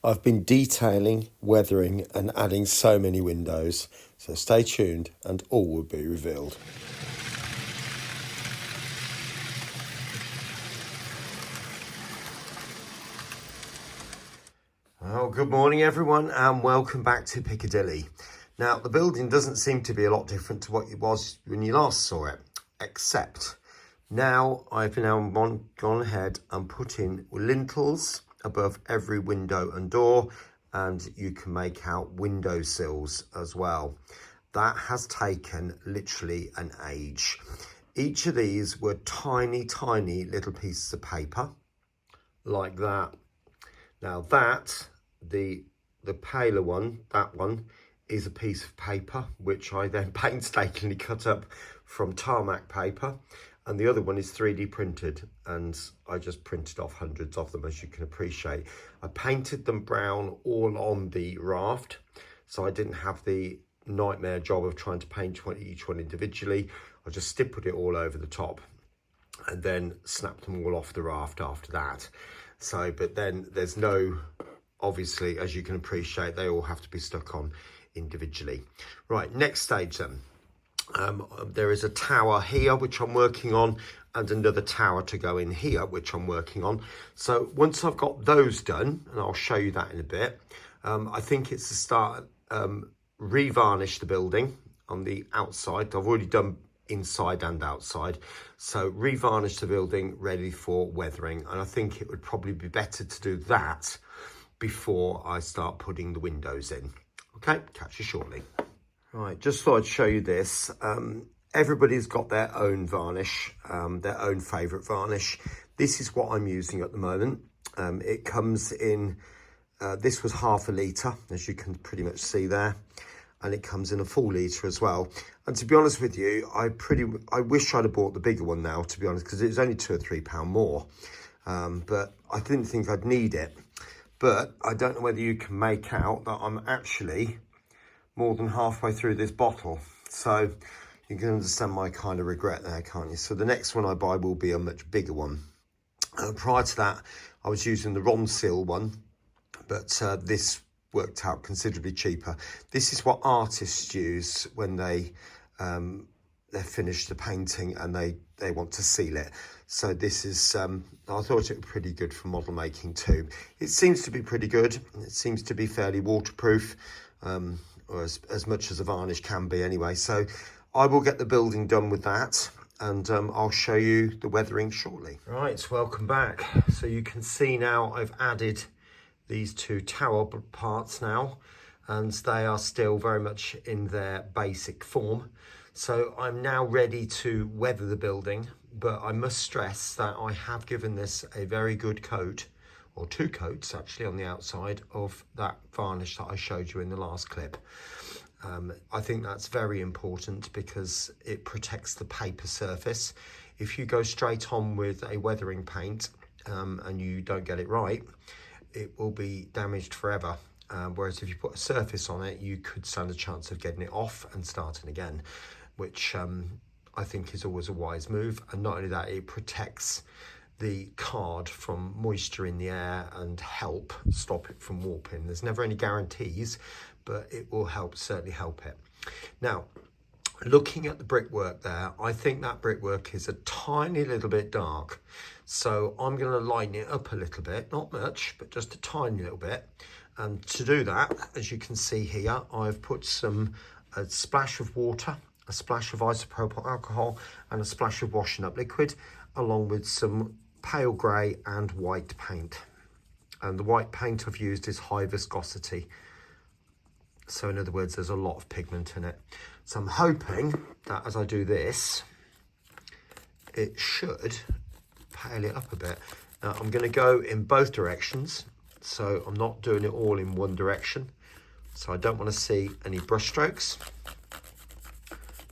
I've been detailing, weathering and adding so many windows, so stay tuned and all will be revealed. Well, good morning everyone and welcome back to Piccadilly. Now the building doesn't seem to be a lot different to what it was when you last saw it, except now I've gone ahead and put in lintels above every window and door, and you can make out window sills as well. That has taken literally an age. Each of these were tiny little pieces of paper like that. Now that, the paler one, that one is a piece of paper which I then painstakingly cut up from tarmac paper, and the other one is 3D printed, and I just printed off hundreds of them, as you can appreciate. I painted them brown all on the raft, so I didn't have the nightmare job of trying to paint each one individually. I just stippled it all over the top and then snapped them all off the raft after that. So, but then there's no, obviously, as you can appreciate, they all have to be stuck on individually. Right, next stage then. There is a tower here which I'm working on, and another tower to go in here which I'm working on. So once I've got those done, and I'll show you that in a bit, I think it's to start re-varnish the building on the outside. I've already done inside and outside, so re-varnish the building ready for weathering, and I think it would probably be better to do that before I start putting the windows in. Okay, catch you shortly. Right, just thought I'd show you this. Everybody's got their own varnish, their own favourite varnish. This is what I'm using at the moment. It comes in, this was ½ a litre, as you can pretty much see there, and it comes in a full litre as well. And to be honest with you, I wish I'd have bought the bigger one now, to be honest, because it was only £2 or £3 more. But I didn't think I'd need it. But I don't know whether you can make out that I'm actually more than halfway through this bottle. So you can understand my kind of regret there, can't you? So the next one I buy will be a much bigger one. Prior to that, I was using the Ronseal one, but this worked out considerably cheaper. This is what artists use when they've finished the painting and they want to seal it. So this is, I thought it was pretty good for model making too. It seems to be pretty good. It seems to be fairly waterproof, or as much as a varnish can be anyway. So I will get the building done with that, and I'll show you the weathering shortly. Right, welcome back. So you can see now I've added these two tower parts now, and they are still very much in their basic form. So I'm now ready to weather the building, but I must stress that I have given this a very good coat, or two coats actually, on the outside of that varnish that I showed you in the last clip. I think that's very important because it protects the paper surface. If you go straight on with a weathering paint and you don't get it right, it will be damaged forever. Whereas if you put a surface on it, you could stand a chance of getting it off and starting again, which I think is always a wise move. And not only that, it protects the card from moisture in the air and help stop it from warping. There's never any guarantees, but it will certainly help it. Now, looking at the brickwork there, I think that brickwork is a tiny little bit dark. So I'm going to lighten it up a little bit, not much, but just a tiny little bit. And to do that, as you can see here, I've put a splash of water, a splash of isopropyl alcohol, and a splash of washing up liquid, along with some pale grey and white paint. And the white paint I've used is high viscosity. So in other words, there's a lot of pigment in it. So I'm hoping that as I do this, it should pale it up a bit. Now I'm going to go in both directions, so I'm not doing it all in one direction. So I don't want to see any brush strokes.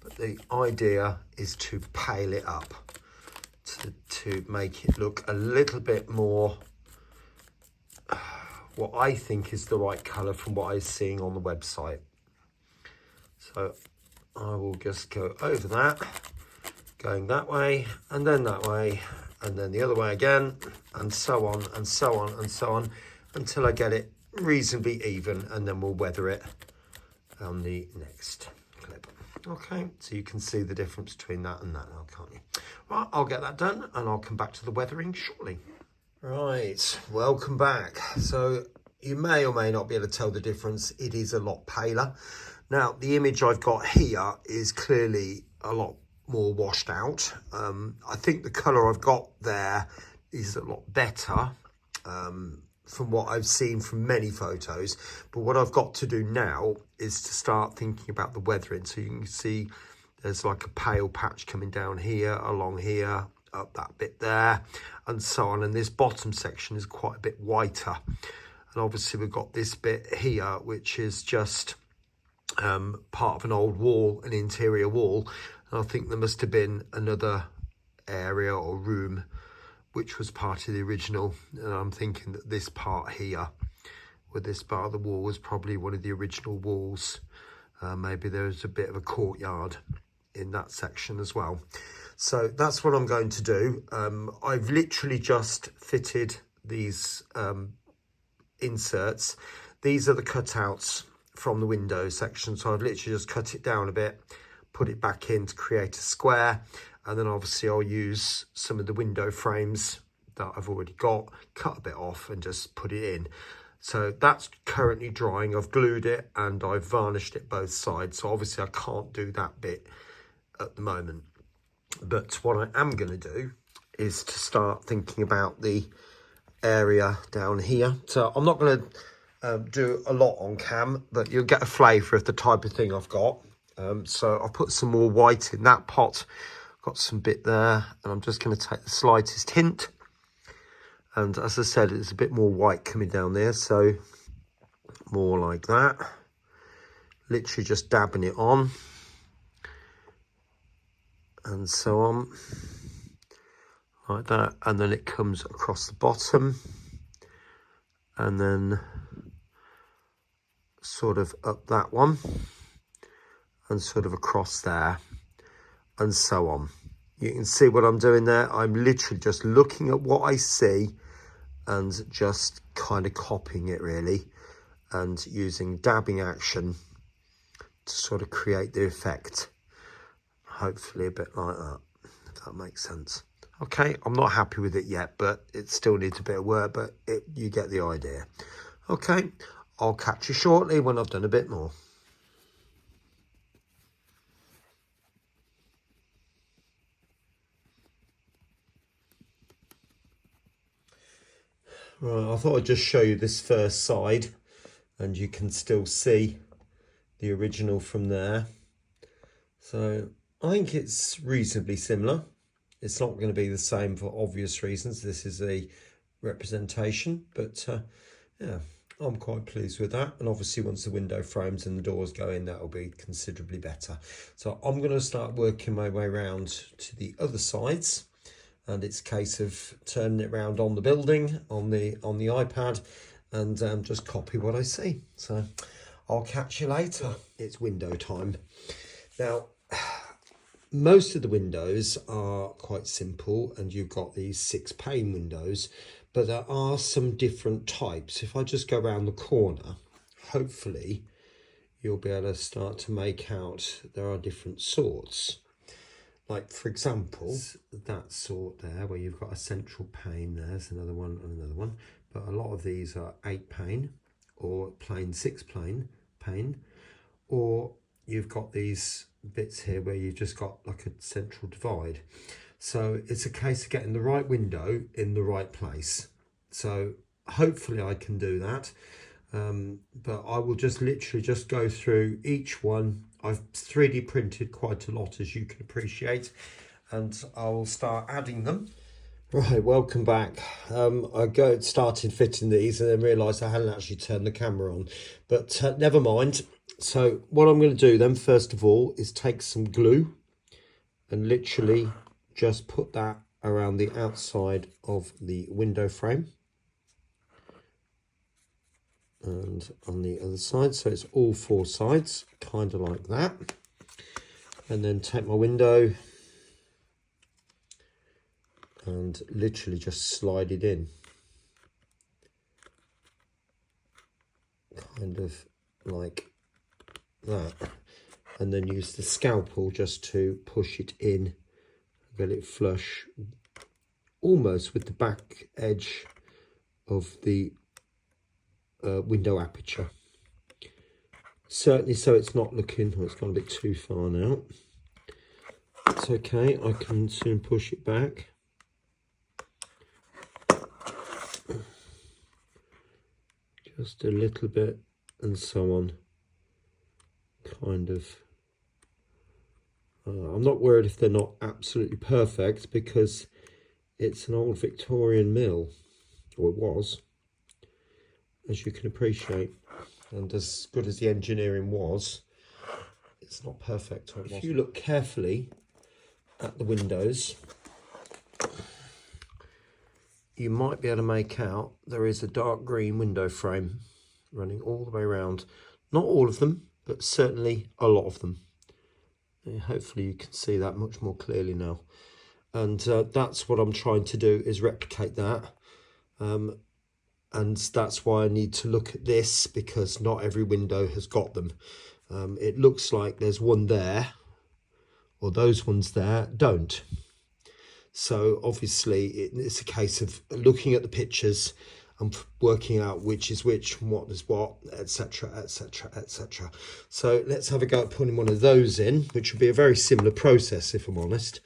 But the idea is to pale it up, to make it look a little bit more what I think is the right colour from what I was seeing on the website. So I will just go over that, going that way, and then that way, and then the other way again, and so on, and so on, and so on, until I get it reasonably even, and then we'll weather it on the next clip. Okay, so you can see the difference between that and that now, can't you? Right, I'll get that done and I'll come back to the weathering shortly. Right, welcome back. So you may or may not be able to tell the difference. It is a lot paler. Now, the image I've got here is clearly a lot more washed out. I think the colour I've got there is a lot better from what I've seen from many photos. But what I've got to do now is to start thinking about the weathering. So you can see there's like a pale patch coming down here, along here, up that bit there, and so on. And this bottom section is quite a bit whiter. And obviously we've got this bit here, which is just part of an old wall, an interior wall. And I think there must have been another area or room which was part of the original, and I'm thinking that this part here, with this part of the wall, was probably one of the original walls. Maybe there's a bit of a courtyard in that section as well. So that's what I'm going to do. I've literally just fitted these inserts. These are the cutouts from the window section, so I've literally just cut it down a bit, put it back in to create a square, and then obviously I'll use some of the window frames that I've already got, cut a bit off and just put it in. So that's currently drying. I've glued it and I've varnished it both sides. So obviously I can't do that bit at the moment. But what I am going to do is to start thinking about the area down here. So I'm not going to do a lot on cam, but you'll get a flavour of the type of thing I've got. So I'll put some more white in that pot. Got some bit there, and I'm just going to take the slightest hint. And as I said, it's a bit more white coming down there, so more like that. Literally just dabbing it on, and so on, like that. And then it comes across the bottom, and then sort of up that one, and sort of across there, and so on. You can see what I'm doing there. I'm literally just looking at what I see and just kind of copying it really, and using dabbing action to sort of create the effect. Hopefully a bit like that, if that makes sense. Okay, I'm not happy with it yet, but it still needs a bit of work, but you get the idea. Okay, I'll catch you shortly when I've done a bit more. Right, I thought I'd just show you this first side, and you can still see the original from there. So I think it's reasonably similar. It's not going to be the same for obvious reasons. This is a representation, but yeah, I'm quite pleased with that. And obviously once the window frames and the doors go in, that'll be considerably better. So I'm going to start working my way around to the other sides. And it's a case of turning it around on the building, on the iPad, and just copy what I see. So I'll catch you later. It's window time. Now, most of the windows are quite simple, and you've got these 6-pane windows, but there are some different types. If I just go around the corner, hopefully you'll be able to start to make out there are different sorts. Like, for example, that sort there, where you've got a central pane, there's another one and another one. But a lot of these are 8-pane or plain 6-pane, or you've got these bits here where you've just got like a central divide. So it's a case of getting the right window in the right place. So hopefully I can do that. But I will just literally just go through each one. I've 3D printed quite a lot, as you can appreciate, and I'll start adding them. Right, welcome back. I started fitting these and then realised I hadn't actually turned the camera on, but never mind. So what I'm going to do then, first of all, is take some glue and literally just put that around the outside of the window frame. And on the other side, so it's all 4 sides, kind of like that. And then take my window and literally just slide it in. kind of like that, and then use the scalpel just to push it in, get it flush almost with the back edge of the window aperture. Certainly so it's not looking, oh, it's gone a bit too far now. It's okay, I can soon push it back. Just a little bit, and so on. Kind of. I'm not worried if they're not absolutely perfect, because it's an old Victorian mill, or it was, as you can appreciate. And as good as the engineering was, it's not perfect. If you look carefully at the windows, you might be able to make out there is a dark green window frame running all the way around. Not all of them, but certainly a lot of them. And hopefully you can see that much more clearly now. And that's what I'm trying to do, is replicate that. And that's why I need to look at this, because not every window has got them. It looks like there's one there, or those ones there don't. So obviously it's a case of looking at the pictures and working out which is which and what is what, etc, etc, etc. So let's have a go at putting one of those in, which will be a very similar process, if I'm honest.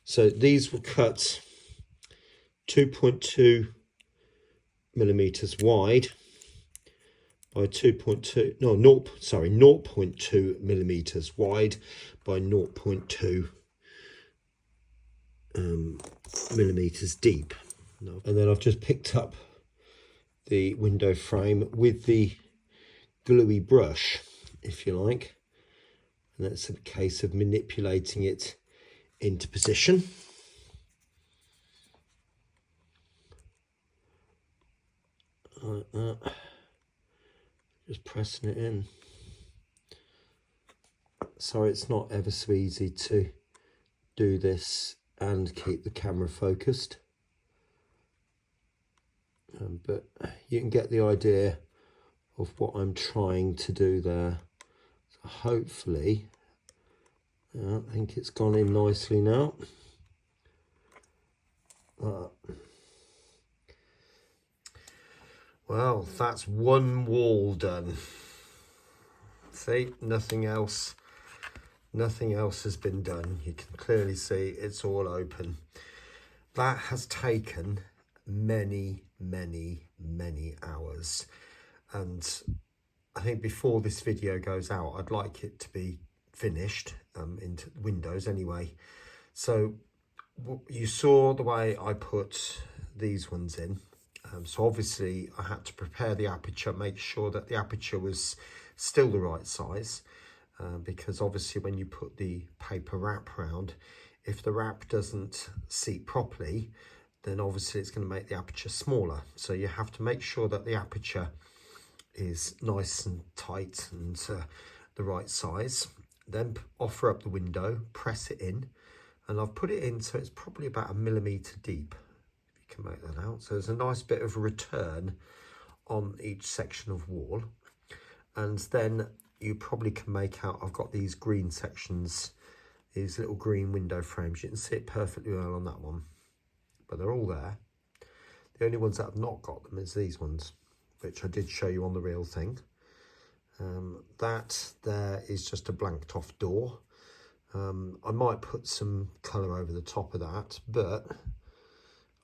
So these will cut 2.2 millimeters wide by 0.2 millimeters wide by 0.2 millimeters deep. And then I've just picked up the window frame with the gluey brush, if you like, and that's a case of manipulating it into position. Like that. Just pressing it in. Sorry, it's not ever so easy to do this and keep the camera focused, but you can get the idea of what I'm trying to do there. So hopefully, I think it's gone in nicely now. Well, that's one wall done. See, nothing else has been done. You can clearly see it's all open. That has taken many hours, and I think before this video goes out, I'd like it to be finished into windows anyway. So you saw the way I put these ones in. So obviously I had to prepare the aperture, make sure that the aperture was still the right size, because obviously when you put the paper wrap round, if the wrap doesn't seat properly, then obviously it's going to make the aperture smaller. So you have to make sure that the aperture is nice and tight and the right size. Then offer up the window, press it in, and I've put it in so it's probably about 1 millimeter deep, if you can make that out. So there's a nice bit of a return on each section of wall. And then you probably can make out, I've got these green sections, these little green window frames. You can see it perfectly well on that one, but they're all there. The only ones that have not got them is these ones, which I did show you on the real thing. That there is just a blanked off door. I might put some colour over the top of that, but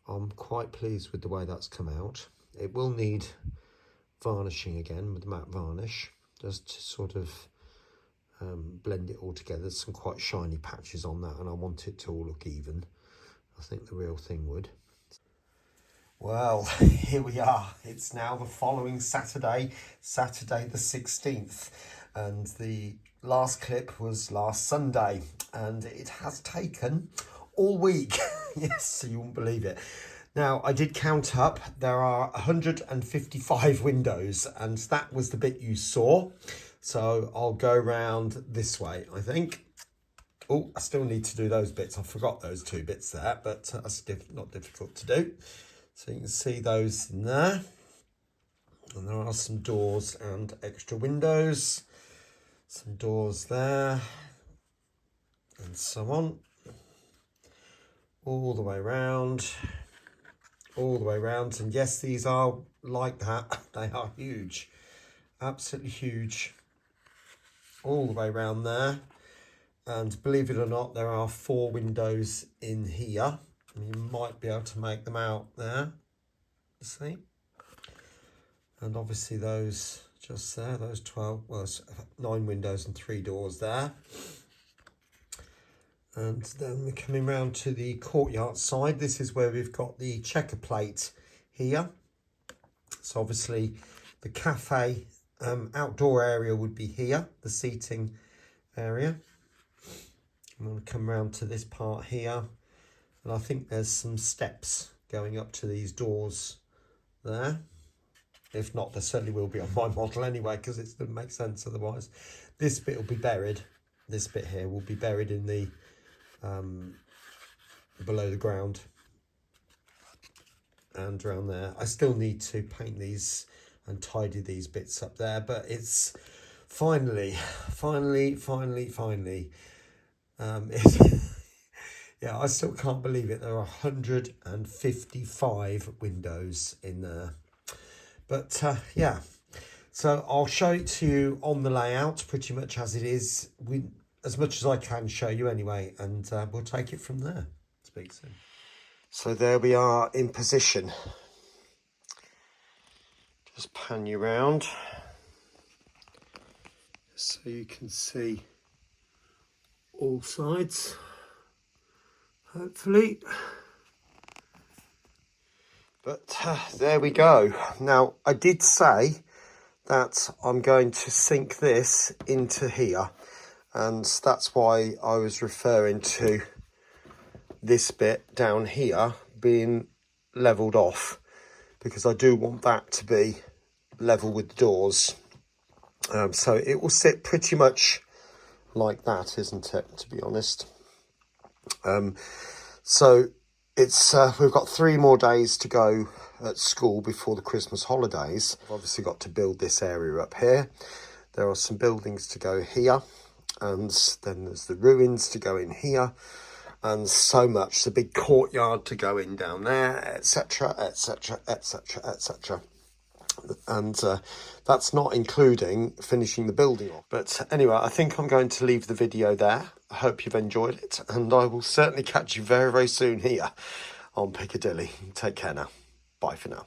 I'm quite pleased with the way that's come out. It will need varnishing again with matte varnish, just to sort of blend it all together. There's some quite shiny patches on that, and I want it to all look even. I think the real thing would. Well, here we are. It's now the following Saturday, Saturday the 16th, and the last clip was last Sunday, and it has taken all week. Yes, so you won't believe it. Now, I did count up. There are 155 windows, and that was the bit you saw. So I'll go round this way, I think. Oh, I still need to do those bits. I forgot those two bits there, but that's not difficult to do. So you can see those in there. And there are some doors and extra windows. Some doors there. And so on. All the way around. All the way around. And yes, these are like that. They are huge. Absolutely huge. All the way around there. And believe it or not, there are 4 windows in here. You might be able to make them out there. See? And obviously those just there, those 12, well, 9 windows and 3 doors there. And then we're coming round to the courtyard side. This is where we've got the checker plate here. So obviously the cafe outdoor area would be here, the seating area. I'm going to come round to this part here, and I think there's some steps going up to these doors there. If not, there certainly will be on my model anyway, because it doesn't make sense otherwise. This bit will be buried. This bit here will be buried in the below the ground and around there. I still need to paint these and tidy these bits up there, but it's finally. Yeah, I still can't believe it. There are 155 windows in there. But yeah, so I'll show it to you on the layout pretty much as it is, as much as I can show you anyway, and we'll take it from there. Speak soon. So there we are in position. Just pan you round so you can see all sides, hopefully. But there we go. Now, I did say that I'm going to sink this into here, and that's why I was referring to this bit down here being levelled off, because I do want that to be level with the doors. So it will sit pretty much like that, isn't it, to be honest? So it's we've got 3 more days to go at school before the Christmas holidays. I've obviously got to build this area up here. There are some buildings to go here, and then there's the ruins to go in here, and so much. The big courtyard to go in down there, etc, etc, etc, etc. And that's not including finishing the building off. But anyway, I think I'm going to leave the video there. I hope you've enjoyed it, and I will certainly catch you very, very soon here on Piccadilly. Take care now. Bye for now.